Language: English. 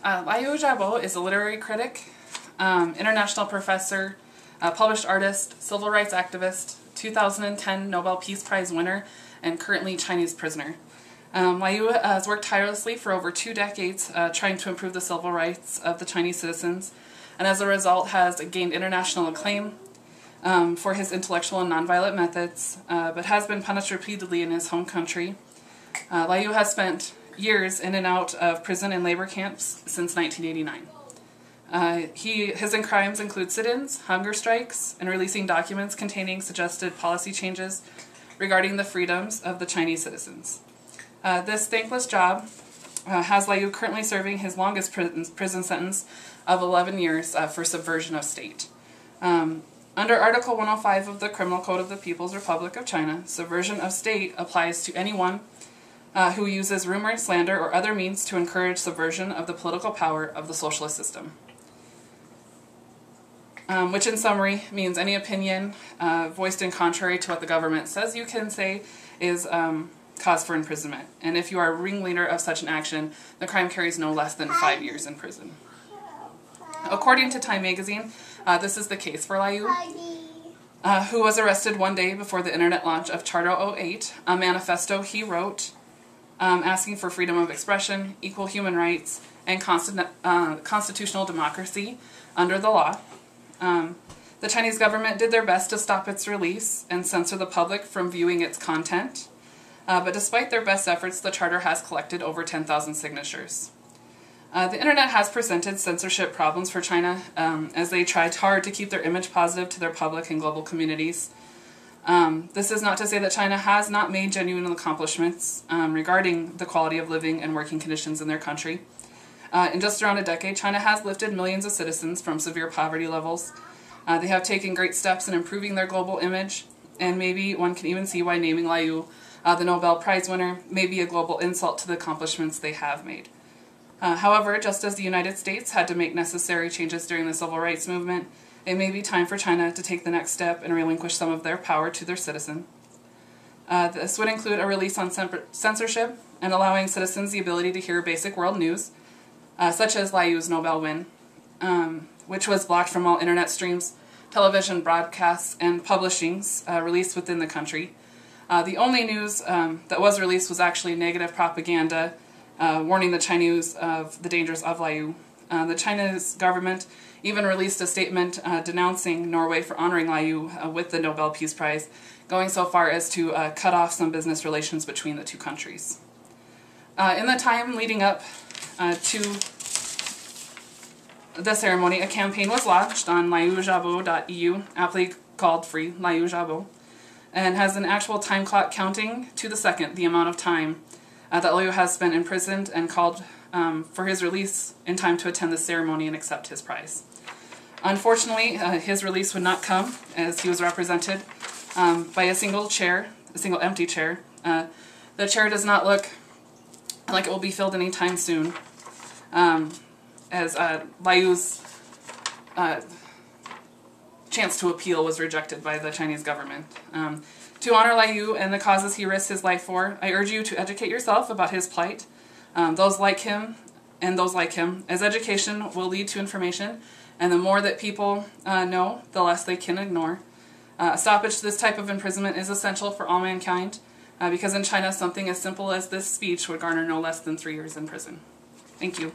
Liu Xiaobo is a literary critic, international professor, published artist, civil rights activist, 2010 Nobel Peace Prize winner, and currently Chinese prisoner. Liu has worked tirelessly for over 2 decades trying to improve the civil rights of the Chinese citizens, and as a result has gained international acclaim for his intellectual and nonviolent methods, but has been punished repeatedly in his home country. Liu has spent years in and out of prison and labor camps since 1989. His crimes include sit-ins, hunger strikes, and releasing documents containing suggested policy changes regarding the freedoms of the Chinese citizens. This thankless job has Liu currently serving his longest prison sentence of 11 years for subversion of state. Under Article 105 of the Criminal Code of the People's Republic of China, subversion of state applies to anyone who uses rumor, slander, or other means to encourage subversion of the political power of the socialist system. Which in summary means any opinion voiced in contrary to what the government says you can say is cause for imprisonment. And if you are a ringleader of such an action, the crime carries no less than 5 years in prison. According to Time magazine, this is the case for Liu, who was arrested one day before the internet launch of Charter 08, a manifesto he wrote asking for freedom of expression, equal human rights, and constitutional democracy under the law. The Chinese government did their best to stop its release and censor the public from viewing its content, but despite their best efforts, the charter has collected over 10,000 signatures. The internet has presented censorship problems for China as they tried hard to keep their image positive to their public and global communities. This is not to say that China has not made genuine accomplishments regarding the quality of living and working conditions in their country. In just around a decade, China has lifted millions of citizens from severe poverty levels. They have taken great steps in improving their global image, and maybe one can even see why naming Liu the Nobel Prize winner may be a global insult to the accomplishments they have made. However, just as the United States had to make necessary changes during the civil rights movement, it may be time for China to take the next step and relinquish some of their power to their citizens. This would include a release on censorship and allowing citizens the ability to hear basic world news, such as Liu's Nobel win, which was blocked from all internet streams, television broadcasts, and publishings released within the country. The only news that was released was actually negative propaganda warning the Chinese of the dangers of Liu. The Chinese government even released a statement denouncing Norway for honoring Liu with the Nobel Peace Prize, going so far as to cut off some business relations between the two countries. In the time leading up to the ceremony, a campaign was launched on liuxiaobo.eu, aptly called free Liu Xiaobo, and has an actual time clock counting to the second the amount of time that Liu has spent imprisoned and called for his release in time to attend the ceremony and accept his prize. Unfortunately, his release would not come as he was represented by a single empty chair. The chair does not look like it will be filled anytime soon, as Liu's chance to appeal was rejected by the Chinese government. To honor Liu and the causes he risked his life for, I urge you to educate yourself about his plight, those like him, as education will lead to information, and the more that people know, the less they can ignore. A stoppage to this type of imprisonment is essential for all mankind, because in China something as simple as this speech would garner no less than 3 years in prison. Thank you.